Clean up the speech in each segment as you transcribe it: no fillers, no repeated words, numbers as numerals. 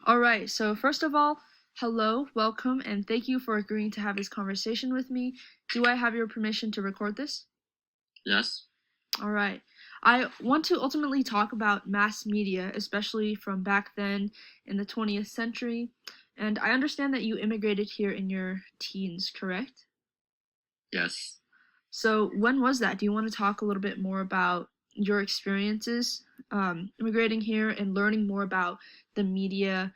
All right, so first of all, hello, welcome, and thank you for agreeing to have this conversation with me. Do I have your permission to record this? Yes. All right. I want to ultimately talk about mass media, especially from back then in the 20th century. And I understand that you immigrated here in your teens, correct? Yes. So when was that? Do you want to talk a little bit more about your experiences immigrating here and learning more about the media,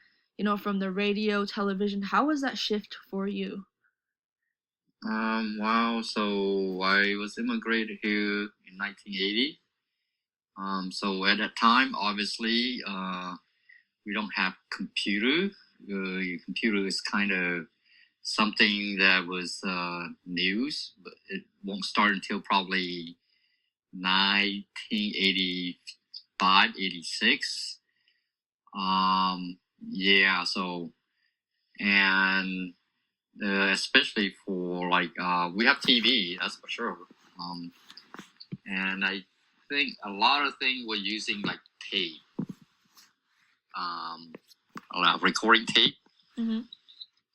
from the radio, television? How was that shift for you? Wow. So I was immigrated here in 1980. So at that time, obviously, we don't have computer. Your computer is kind of something that was news, but it won't start until probably 1985, 86. Yeah. So and especially for like we have TV, that's for sure. Um, and I think a lot of things we're using like tape, um, recording tape. Mm-hmm.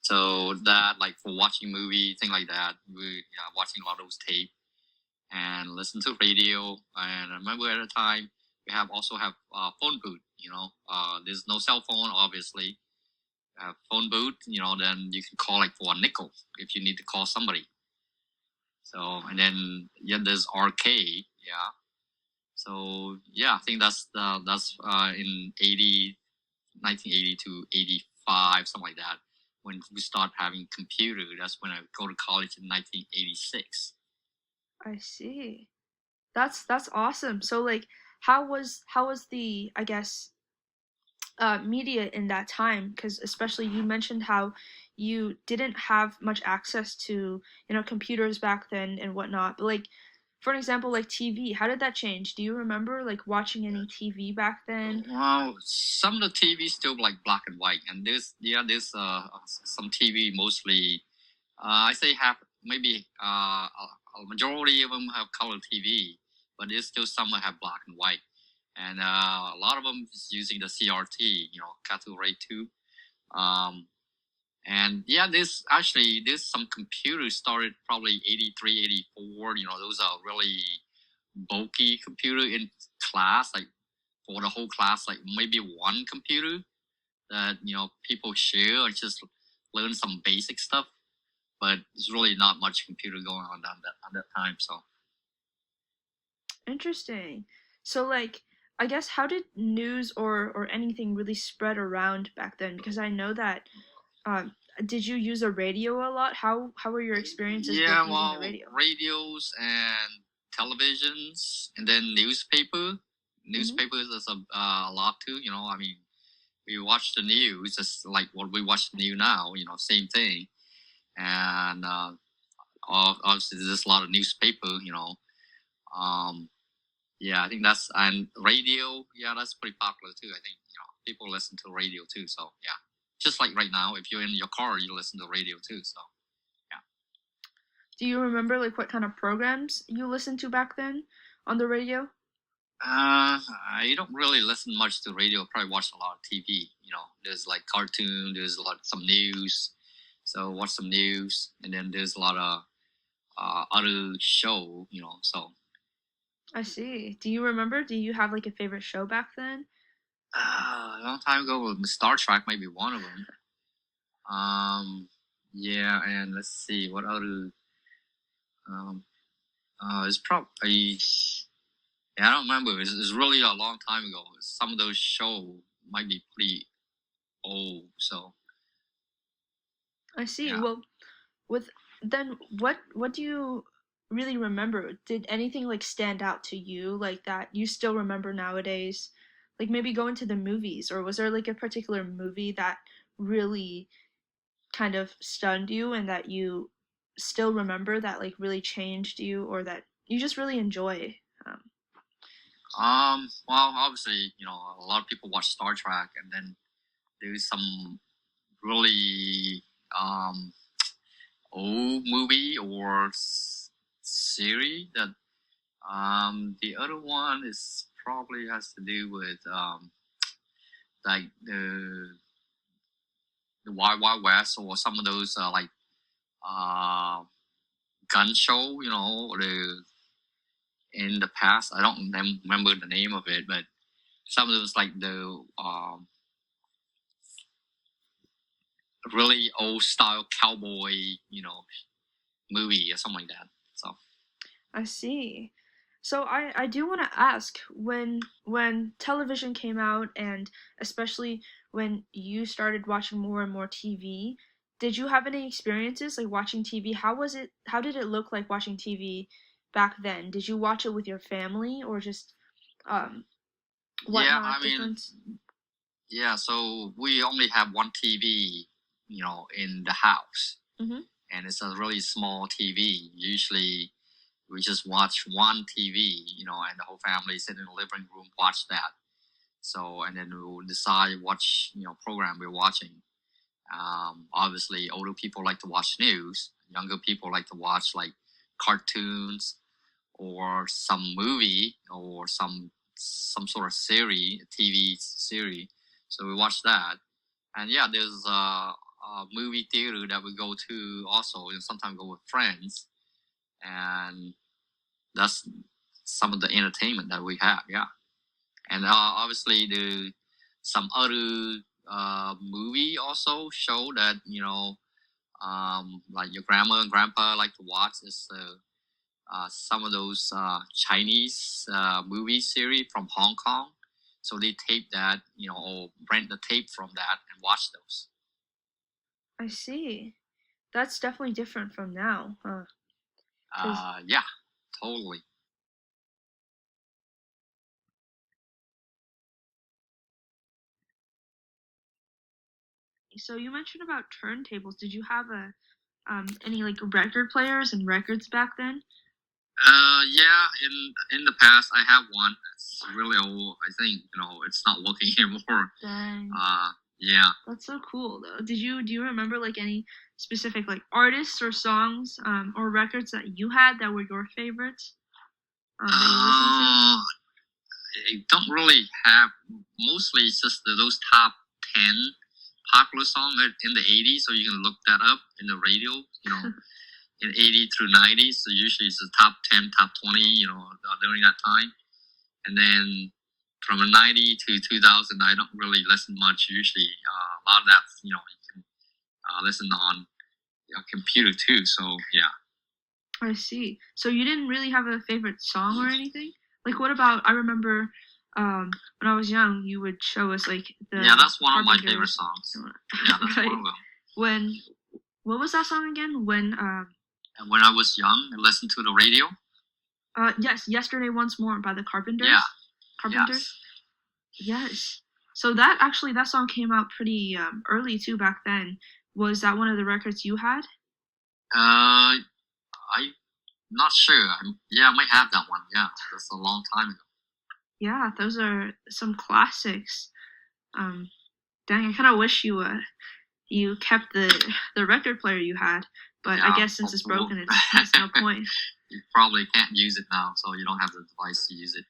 So that like for watching movie, thing like that, we watching a lot of those tape and listen to radio. And I remember at the time we also have phone booth. There's no cell phone, obviously. Phone booth, then you can call like for a nickel if you need to call somebody. So and then there's arcade, yeah. So yeah, I think that's in 1980 to 85, something like that. When we start having computer, that's when I go to college in 1986. I see. That's awesome. So like how was the I guess media in that time, because especially you mentioned how you didn't have much access to computers back then and whatnot, but like for an example like TV, how did that change? Do you remember like watching any TV back then? Well, some of the TV still like black and white, and there's some TV mostly. I say half, maybe a majority of them have color TV, but there's still some that have black and white, and a lot of them is using the CRT, cathode ray tube. Um, and yeah, there's some computers started probably 83, 84. Those are really bulky computer in class, like for the whole class, like maybe one computer that people share or just learn some basic stuff. But there's really not much computer going on at that time. So Interesting. So like I guess how did news or anything really spread around back then? Because I know that did you use a radio a lot? How were your experiences with yeah, using the well, radio? radios and televisions, and then newspaper. Mm-hmm. Newspapers is a lot too. I mean, we watch the news just like what we watch the news now. Same thing. And obviously there's a lot of newspaper. Um, yeah, I think that's and radio. Yeah, that's pretty popular too. I think people listen to radio too. So yeah, just like right now, if you're in your car, you listen to radio too. So yeah. Do you remember like what kind of programs you listened to back then on the radio? I don't really listen much to radio. Probably watch a lot of TV. There's like cartoon. There's a lot some news. So watch some news, and then there's a lot of other show. So I see. Do you remember? Do you have like a favorite show back then? a long time ago, Star Trek might be one of them. Yeah, and let's see what other. Um, it's probably. Yeah, I don't remember. It's really a long time ago. Some of those show might be pretty old. So I see. yeah. Well, with then what do you really remember? Did anything like stand out to you like that you still remember nowadays? Like maybe going to the movies, or was there like a particular movie that really kind of stunned you and that you still remember that like really changed you or that you just really enjoy? Um, Well, obviously, a lot of people watch Star Trek, and then there's some really old movie or series that. The other one is probably has to do with like the the Wild Wild West, or some of those like gun show, in the past. I don't remember the name of it, but some of those like the really old style cowboy, movie or something like that. So I see. So I do want to ask, when television came out, and especially when you started watching more and more TV, did you have any experiences like watching TV? How was it? How did it look like watching TV back then? Did you watch it with your family, or just um yeah, whatnot I mean, different? yeah. So we only have one TV, in the house, Mhm. and it's a really small TV. Usually, we just watch one TV, and the whole family sit in the living room watch that. So, and then we'll decide what program we're watching. Obviously, older people like to watch news. Younger people like to watch like cartoons or some movie or some sort of series, TV series. So we watch that, and yeah, there's a movie theater that we go to also, and sometimes go with friends, and that's some of the entertainment that we have. Yeah, and obviously the some other movie also show that like your grandma and grandpa like to watch is some of those Chinese movie series from Hong Kong. So they tape that, or rent the tape from that and watch those. I see. That's definitely different from now, huh? 'Cause Yeah, totally. so you mentioned about turntables. Did you have a any like record players and records back then? Yeah, in the past I have one. It's really old. I think it's not working anymore. Dang. Yeah. That's so cool though. Do you remember like any specific like artists or songs or records that you had that were your favorites that you listened to? I don't really have. Mostly it's just those top 10 popular songs in the 80s. So you can look that up in the radio. In 80 through 90s. So usually it's the top 10, top 20. During that time. And then from 90 to 2000, I don't really listen much. Usually, a lot of that, you can listen on a computer too. So yeah. I see. So you didn't really have a favorite song or anything? Like what about I remember when I was young you would show us like the Yeah, that's one of my Carpenters. favorite songs. Yeah, that's Right. one of them. When what was that song again? And when I was young, I listened to the radio. Yes, Yesterday Once More by the Carpenters. Yeah. Carpenters. Yes. So that song came out pretty early too back then. Was that one of the records you had? I'm not sure. Yeah, I might have that one. Yeah, that's a long time ago. Yeah, those are some classics. Dang, I kind of wish you kept the record player you had, but Yeah, I guess since it's broken, it's no point. You probably can't use it now, so you don't have the device to use it.